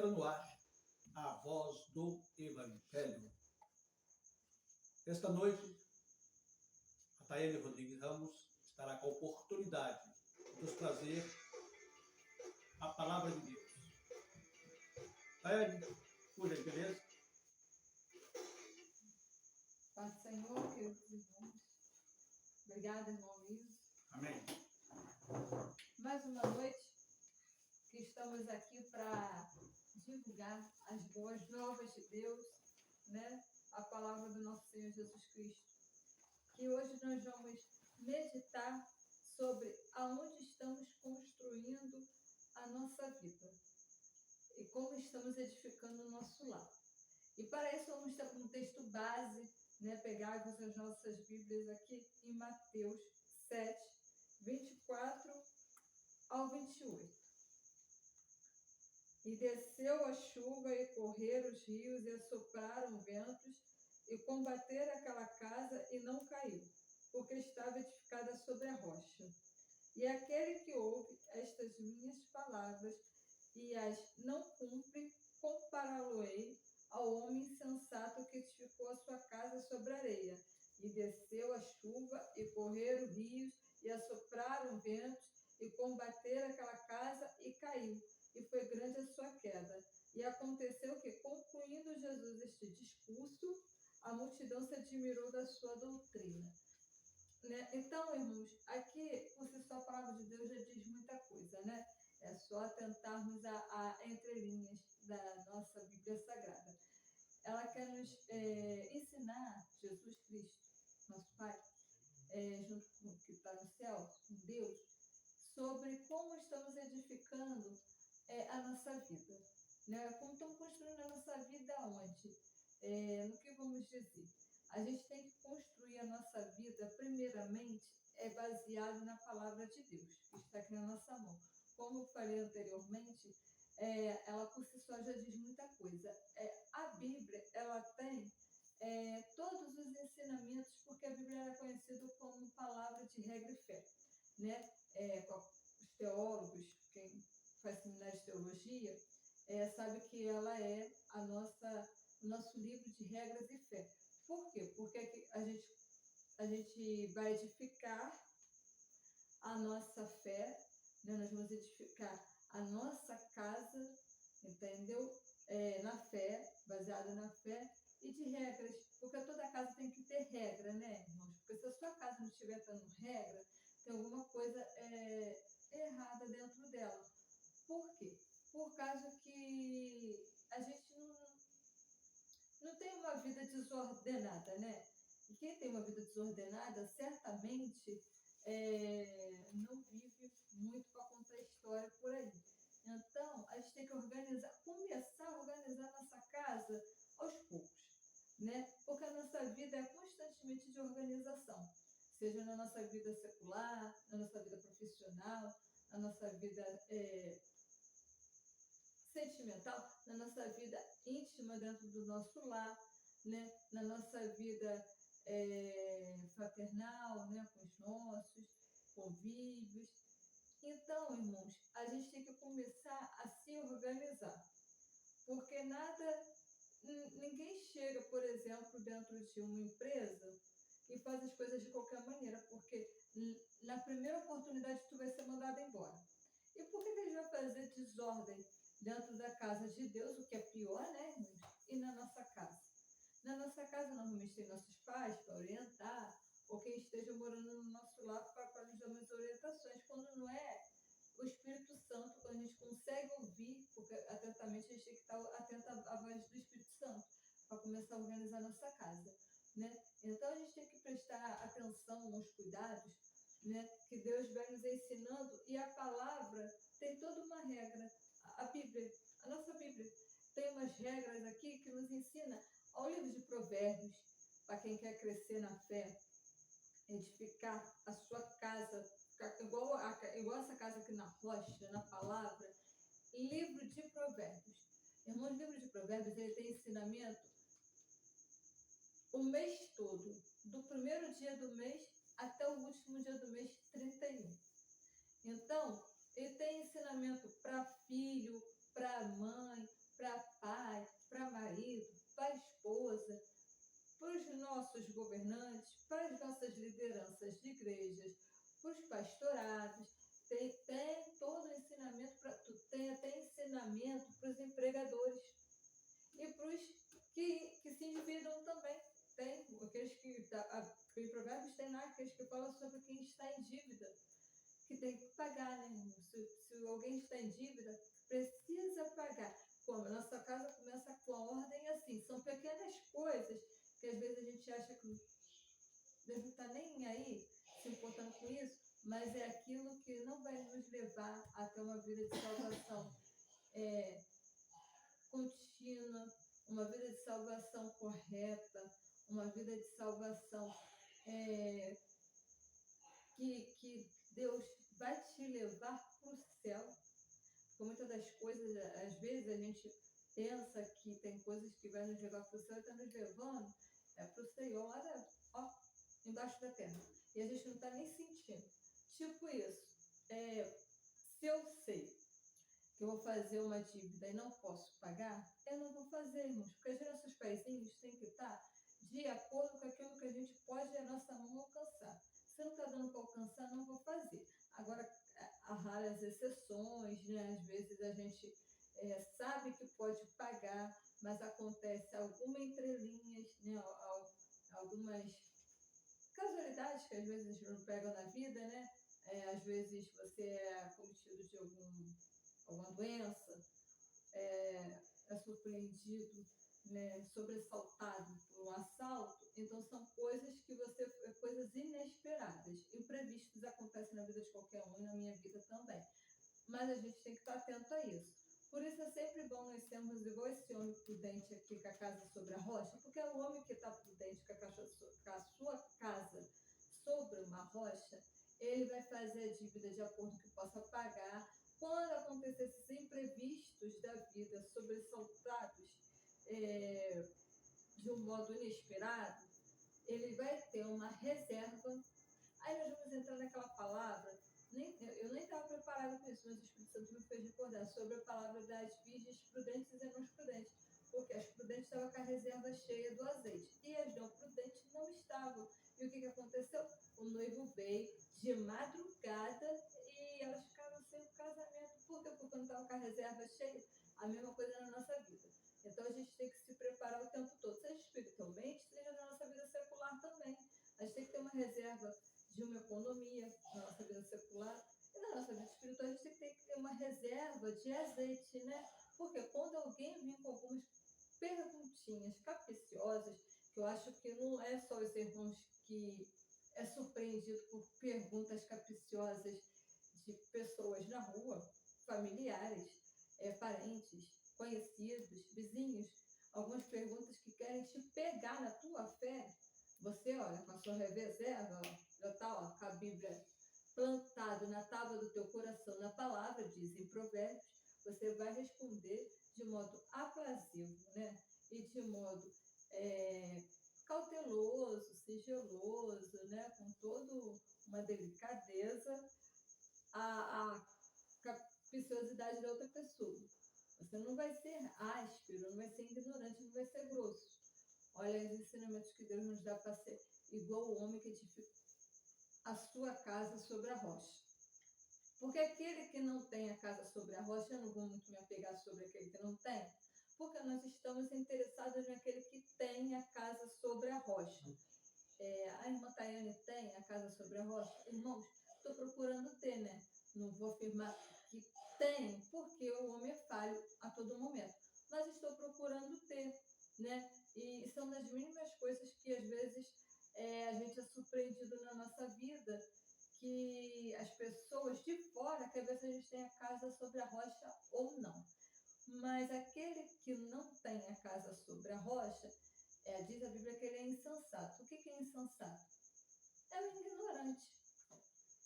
Entra no ar a voz do Evangelho. Esta noite, a Thaíne Rodrigues Ramos estará com a oportunidade de nos trazer a palavra de Deus. Thaíne, por gentileza. Pai do Senhor, queridos irmãos. Obrigada, irmão Luiz. Amém. Mais uma noite que estamos aqui para divulgar as boas novas de Deus, né? A palavra do nosso Senhor Jesus Cristo. Que hoje nós vamos meditar sobre aonde estamos construindo a nossa vida e como estamos edificando o nosso lar. E para isso vamos ter como texto base, né, pegar com as nossas Bíblias aqui em Mateus 7, 24 ao 28. E desceu a chuva e correram os rios e assopraram ventos e combateram aquela casa e não caiu, porque estava edificada sobre a rocha. E aquele que ouve estas minhas palavras e as não cumpre, compará-lo-ei ao homem insensato que edificou a sua casa sobre a areia. E desceu a chuva, e correram rios, e assopraram ventos, e combateram aquela casa, e caiu, e foi grande a sua queda. E aconteceu que, concluindo Jesus este discurso, a multidão se admirou da sua doutrina. Né? Então, irmãos, aqui, por si só, a palavra de Deus já diz muita coisa, né? É só atentarmos a entrelinhas da nossa Bíblia Sagrada. Ela quer nos ensinar, Jesus Cristo, nosso Pai, junto com o que está no céu, com Deus, sobre como estamos edificando a nossa vida. Né? Como estamos construindo a nossa vida onde? No que vamos dizer? A gente tem que construir a nossa vida, primeiramente, baseado na palavra de Deus, que está aqui na nossa mão. Como eu falei anteriormente, ela por si só já diz muita coisa. A Bíblia, ela tem todos os ensinamentos, porque a Bíblia é conhecida como palavra de regra e fé. Né? Os teólogos, quem faz seminário de teologia, sabe que ela é o nosso livro de regras e fé. Por quê? Porque a gente vai edificar a nossa fé, né? Nós vamos edificar a nossa casa, entendeu? Na fé, baseada na fé, e de regras, porque toda casa tem que ter regra, né, irmãos? Porque se a sua casa não estiver tendo regra, tem alguma coisa errada dentro dela. Por quê? Por causa que a gente não tem uma vida desordenada, né? E quem tem uma vida desordenada, certamente não vive muito para contar história por aí. Então, a gente tem que começar a organizar a nossa casa aos poucos, né? Porque a nossa vida é constantemente de organização, seja na nossa vida secular, na nossa vida profissional, na nossa vida sentimental, na nossa vida íntima dentro do nosso lar, né? Na nossa vida fraternal, né? Com os nossos convívios. Então, irmãos, a gente tem que começar a se organizar, porque ninguém chega, por exemplo, dentro de uma empresa e faz as coisas de qualquer maneira, porque na primeira oportunidade tu vai ser mandado embora. E por que a gente vai fazer desordem dentro da casa de Deus, o que é pior, né, irmãos? E na nossa casa? Na nossa casa, normalmente tem nossos pais para orientar, ou quem esteja morando no nosso lar para nos dar umas orientações, quando não é o Espírito Santo, quando a gente consegue ouvir, porque atentamente a gente tem que estar atento à voz do Espírito Santo, para começar a organizar a nossa casa, né? Então a gente tem que prestar atenção aos cuidados, né, que Deus vai nos ensinando, e a palavra tem toda uma regra. A Bíblia, a nossa Bíblia, tem umas regras aqui que nos ensina ao livro de Provérbios, para quem quer crescer na fé, edificar a sua casa, igual essa casa aqui na rocha, na palavra. Livro de Provérbios. Irmãos, o livro de Provérbios, ele tem ensinamento o mês todo, do primeiro dia do mês até o último dia do mês, 31. Então, ele tem ensinamento para filho, para mãe, para igrejas, para os pastorados, tem todo o ensinamento para tu, tem até ensinamento para os empregadores e para os que se endividam também. Tem aqueles que, em Provérbios tem lá aqueles que falam sobre quem está em dívida, que tem que pagar, né? Se alguém está em dívida, precisa pagar. Como a nossa casa começa com a ordem assim, são pequenas coisas que às vezes a gente acha que Deus não está nem aí se importando com isso, mas é aquilo que não vai nos levar a ter uma vida de salvação contínua, uma vida de salvação correta, uma vida de salvação que Deus vai te levar para o céu. Porque muitas das coisas, às vezes a gente pensa que tem coisas que vai nos levar para o céu e está nos levando para o Senhor, ó, embaixo da terra. E a gente não está nem sentindo. Tipo isso, se eu sei que eu vou fazer uma dívida e não posso pagar, eu não vou fazer, irmãos, porque os nossos pezinhos têm que estar de acordo com aquilo que a gente pode a nossa mão alcançar. Se não está dando para alcançar, não vou fazer. Agora, há raras exceções, né? Às vezes a gente sabe que pode pagar, mas acontece alguma entrelinhas, né? Algumas casualidades que às vezes não pegam na vida, né? Às vezes você é cometido de alguma doença, é surpreendido, né, sobressaltado por um assalto, então são coisas coisas inesperadas, imprevistos acontecem na vida de qualquer um e na minha vida também, mas a gente tem que estar atento a isso. Por isso é sempre bom nós sermos igual esse homem prudente aqui com a casa sobre a rocha, porque é o homem que está prudente com a sua casa sobre uma rocha, ele vai fazer a dívida de acordo com o que possa pagar. Quando acontecer esses imprevistos da vida, sobressaltados de um modo inesperado, ele vai ter uma reserva. Aí nós vamos entrar naquela palavra, eu nem estava preparada com isso, mas o Espírito Santo me fez recordar sobre a palavra das virgens prudentes e não prudentes, porque as prudentes estavam com a reserva cheia do azeite, e as não prudentes não estavam. E o que aconteceu? O noivo veio de madrugada e elas ficaram sem o casamento. Por quê? Porque não estava com a reserva cheia. A mesma coisa na nossa vida. Então a gente tem que se preparar o tempo todo, seja espiritualmente, seja na nossa vida secular também. A gente tem que ter uma reserva de uma economia na nossa vida secular. E na nossa vida espiritual a gente tem que ter uma reserva de azeite, né? Porque quando alguém vem com algumas perguntinhas capciosas, que eu acho que não é só os irmãos que é surpreendido por perguntas capciosas de pessoas na rua, familiares, parentes, conhecidos, vizinhos, algumas perguntas que querem te pegar na tua fé. Você, olha, com a sua reserva, já está com a Bíblia plantado na tábua do teu coração, na palavra, diz em Provérbios, você vai responder de modo aprazível, né? E de modo cauteloso, sigiloso, né? Com toda uma delicadeza, a capciosidade da outra pessoa. Você não vai ser áspero, não vai ser ignorante, não vai ser grosso. Olha os ensinamentos que Deus nos dá para ser igual o homem que edifica a sua casa sobre a rocha. Porque aquele que não tem a casa sobre a rocha, eu não vou muito me apegar sobre aquele que não tem, porque nós estamos interessados naquele que tem a casa sobre a rocha. A irmã Tayane tem a casa sobre a rocha? Irmãos, estou procurando ter, né? Não vou afirmar que tem, porque o homem é falho a todo momento. Mas estou procurando ter, né? E são das mínimas coisas que às vezes a gente é surpreendido na nossa vida, que as pessoas de fora querem ver se a gente tem a casa sobre a rocha ou não. Mas aquele que não tem a casa sobre a rocha, diz a Bíblia que ele é insensato. O que é insensato? É um ignorante,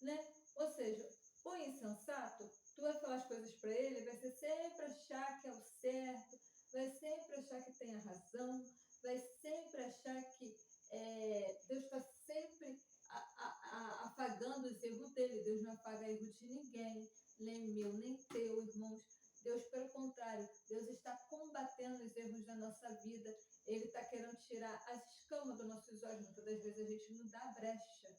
né? Ou seja, o insensato, tu vai falar as coisas para ele, vai sempre achar que é o certo, vai sempre achar que tem a razão, vai sempre achar que Deus está sempre apagando os erros dele. Deus não apaga erro de ninguém, nem meu, nem teu, irmãos. Deus, pelo contrário, Deus está combatendo os erros da nossa vida. Ele está querendo tirar as escamas dos nossos olhos. Muitas das vezes a gente não dá brecha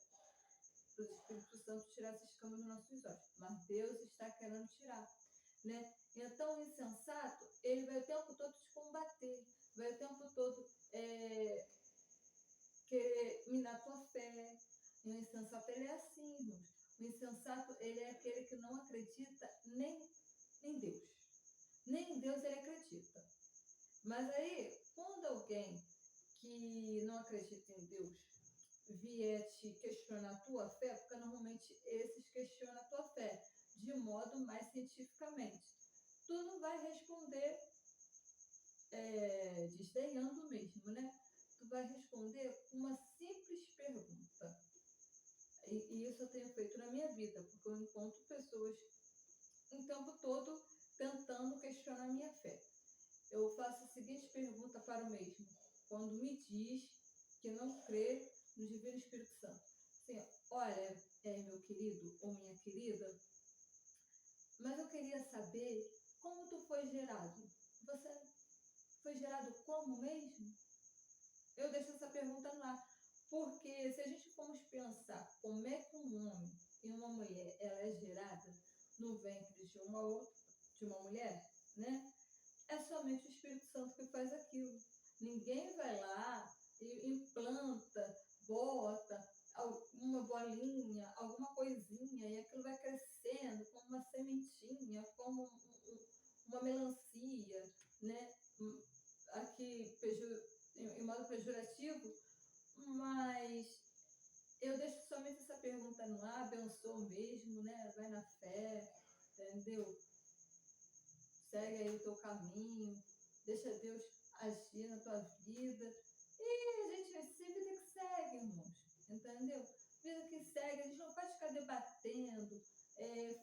para o Espírito Santo tirar essas escamas dos nossos olhos. Mas Deus está querendo tirar, né? Então, o insensato, ele vai o tempo todo te combater, vai o tempo todo querer minar a tua fé. E o insensato, ele é assim, irmãos. O insensato, ele é aquele que não acredita nem em Deus. Nem em Deus ele acredita. Mas aí, quando alguém que não acredita em Deus vier te questionar a tua fé, porque normalmente esses questionam a tua fé de modo mais cientificamente, tu não vai responder desdenhando mesmo, né? Tu vai responder com uma simples pergunta. E isso eu tenho feito na minha vida, porque eu encontro pessoas o tempo todo tentando questionar a minha fé. Eu faço a seguinte pergunta para o mesmo: quando me diz que não crê no Divino Espírito Santo. Assim, olha, meu querido ou minha querida, mas eu queria saber como tu foi gerado. Você foi gerado como mesmo? Eu deixo essa pergunta no ar. Porque se a gente formos pensar como é que um homem e uma mulher ela é gerada no ventre de uma mulher, né? É somente o Espírito Santo que faz aquilo. Ninguém vai lá e implanta, bota alguma bolinha, alguma coisinha, e aquilo vai crescendo como uma sementinha, como uma melancia, né? Aqui, em modo pejorativo, mas eu deixo somente essa pergunta no ar, abençoo mesmo, né? Vai na fé, entendeu? Segue aí o teu caminho, deixa Deus agir na tua vida. E a gente se vida que segue, irmãos, entendeu? Vida que segue, a gente não pode ficar debatendo.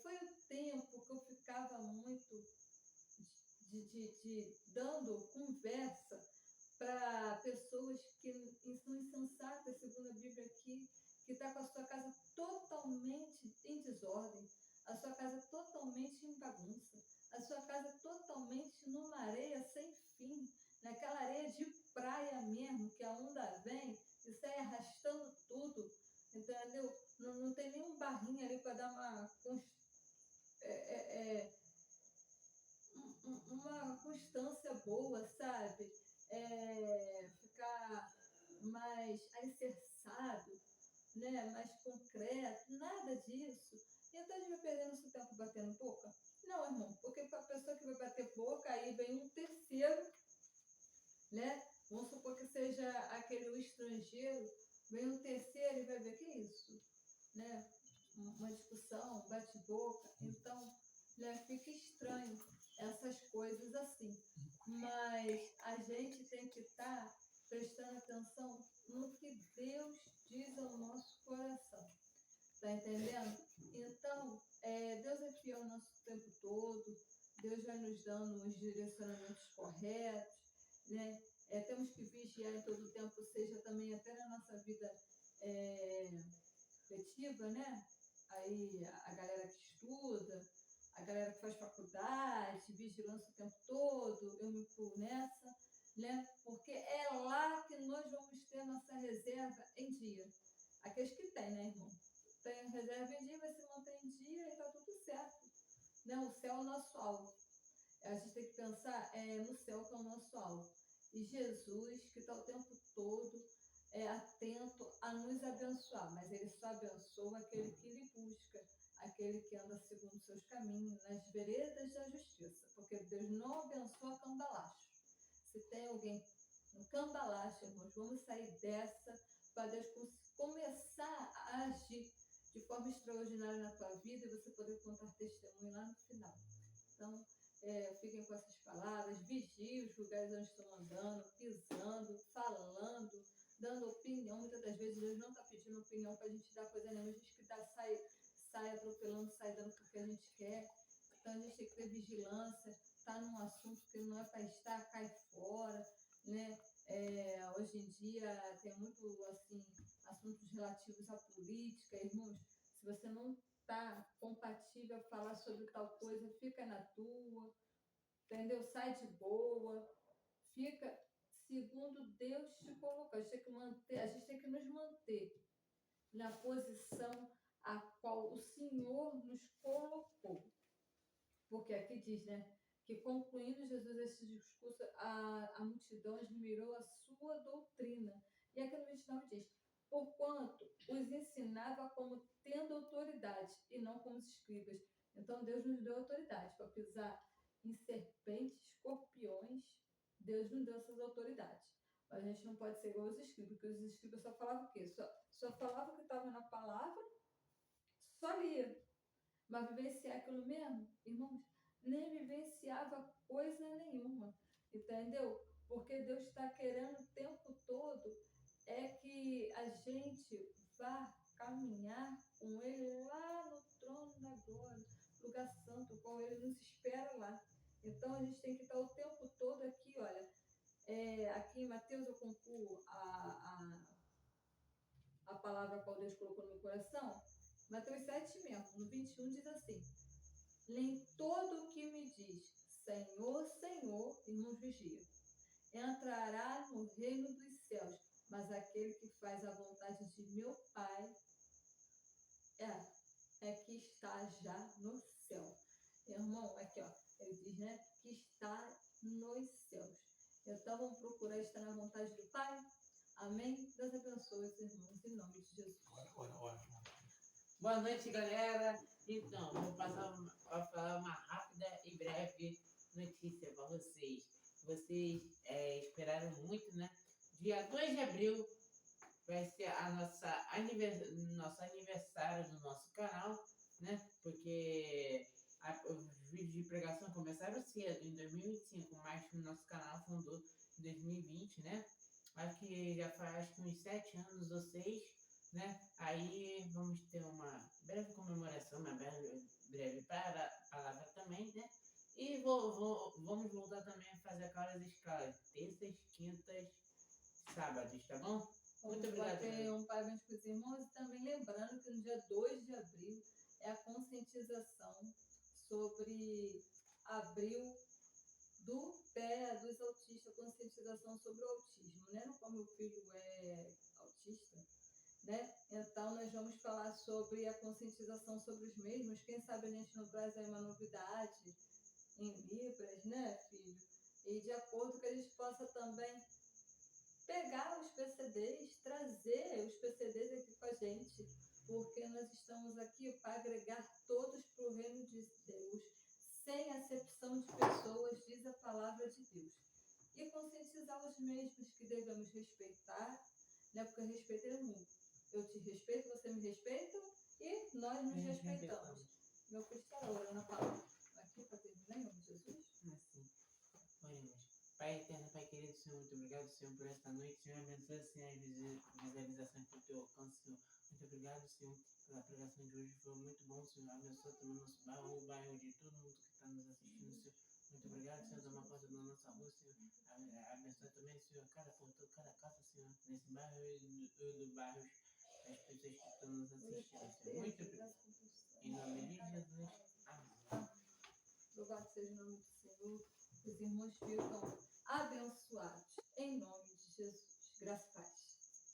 Foi o tempo que eu ficava muito dando conversa para pessoas que são insensatas, segundo a Bíblia aqui, que está com a sua casa totalmente em desordem, a sua casa totalmente em bagunça, a sua casa totalmente numa areia sem fim, naquela areia de praia mesmo, que a onda vem e sai arrastando tudo, entendeu? Não tem nenhum barrinho ali para dar uma constância boa, sabe? Ficar mais alicerçado, né? Mais concreto, nada disso. Então a gente vai perdendo esse tempo batendo boca? Não, irmão, porque para a pessoa que vai bater boca, aí vem um terceiro, né? Vamos supor que seja aquele o estrangeiro, vem um terceiro e vai ver que é isso, né? Uma discussão, um bate-boca. Então, né, fica estranho essas coisas assim. Mas a gente tem que estar prestando atenção no que Deus diz ao nosso coração. Tá entendendo? Então, Deus é fiel o nosso tempo todo, Deus vai nos dando os direcionamentos corretos, né? Temos que vigiar em todo o tempo, seja também até na nossa vida letiva, né? Aí a galera que estuda, a galera que faz faculdade, vigilância o tempo todo, eu me incluo nessa, né? Porque é lá que nós vamos ter nossa reserva em dia. Aqueles que têm, né, irmão? Tem reserva em dia, vai se manter em dia e tá tudo certo. Né? O céu é o nosso alvo. A gente tem que pensar no céu que é o nosso alvo. E Jesus, que está o tempo todo atento a nos abençoar, mas ele só abençoa aquele que lhe busca, aquele que anda segundo os seus caminhos, nas veredas da justiça, porque Deus não abençoa cambalacho. Se tem alguém no cambalacho, irmãos, vamos sair dessa para Deus começar a agir de forma extraordinária na tua vida e você poder contar testemunho lá no final. Então, fiquem com essas palavras, vigiem os lugares onde estão andando, pisando, falando, dando opinião. Muitas das vezes Deus não está pedindo opinião para a gente dar coisa nenhuma, a gente que sai atropelando, sai dando porque a gente quer. Então a gente tem que ter vigilância, tá num assunto que não é para estar, cai fora, né? Hoje em dia tem muito assim assuntos relativos à política, irmãos. Se você não está compatível a falar sobre tal coisa, fica na tua, entendeu? Sai de boa, fica segundo Deus te colocou. A gente tem que nos manter na posição qual o Senhor nos colocou. Porque aqui diz, né? Que concluindo Jesus esse discurso, a multidão admirou a sua doutrina. E aqui no 29 diz, porquanto os ensinava como tendo autoridade e não como os escribas. Então Deus nos deu autoridade para pisar em serpentes, escorpiões. Deus nos deu essas autoridades. Mas a gente não pode ser igual aos escribas, porque os escribas só falavam o quê? Só falavam o que estava na palavra, só lia. Mas vivenciar aquilo mesmo, irmãos, nem vivenciava coisa nenhuma, entendeu? Porque Deus está querendo o tempo todo é que a gente vá caminhar com Ele lá no trono da glória, lugar santo, com Ele nos espera lá. Então a gente tem que estar o tempo todo aqui, olha, aqui em Mateus eu concluo a palavra qual Deus colocou no meu coração, Mateus 7 mesmo, no 21 diz assim, nem todo o que me diz Senhor, Senhor, irmãos vigia, entrará no reino dos céus, mas aquele que faz a vontade de meu Pai é que está já no céu. Irmão, aqui ó, ele diz, né, que está nos céus. Então vamos procurar estar na vontade do Pai. Amém? Deus abençoe os irmãos, em nome de Jesus. Ora. Boa noite, galera. Então, vou passar a falar uma rápida e breve notícia para vocês. Vocês esperaram muito, né? Dia 2 de abril vai ser nosso aniversário do nosso canal, né? Porque os vídeos de pregação começaram cedo, em 2025, mas o nosso canal fundou em 2020, né? Acho que já faz uns 7 anos ou 6, né? Aí vamos ter uma breve comemoração, uma breve palavra também, né? E vamos voltar também a fazer aquelas escalas, terças, quintas, sábados, tá bom? Muito obrigado. Bater um parabéns para os irmãos e também lembrando que no dia 2 de abril é a conscientização sobre abril do pé dos autistas, conscientização sobre o autismo, né? Como meu filho é autista, né? Então nós vamos falar sobre a conscientização sobre os mesmos. Quem sabe a gente não traz aí uma novidade em Libras, né, filho? E de acordo que a gente possa também pegar os PCDs, trazer os PCDs aqui com a gente, porque nós estamos aqui para agregar todos para o reino de Deus, sem acepção de pessoas, diz a palavra de Deus. E conscientizar os mesmos que devemos respeitar, né? Porque respeito é muito. Eu te respeito, você me respeita e nós nos respeitamos. Meu filho está orando a palavra. Aqui para terminar, em nome de Jesus. Assim, oremos. Pai eterno, Pai querido, Senhor, muito obrigado, Senhor, por esta noite. Senhor, abençoe, Senhor, as visualizações que o Teu alcance, Senhor. Muito obrigado, Senhor, pela pregação de hoje. Foi muito bom, Senhor. Abençoe também o nosso bairro, o bairro de todo mundo que está nos assistindo, Senhor. Muito obrigado, Senhor, toma conta da nossa rua, Senhor. Abençoe também, Senhor, cada portão, cada casa, Senhor, nesse bairro e do bairro, as pessoas que estão nos assistindo, Senhor. Muito obrigado. Em nome de Jesus. Amém. Louvado seja o nome do Senhor. Os irmãos ficam abençoados.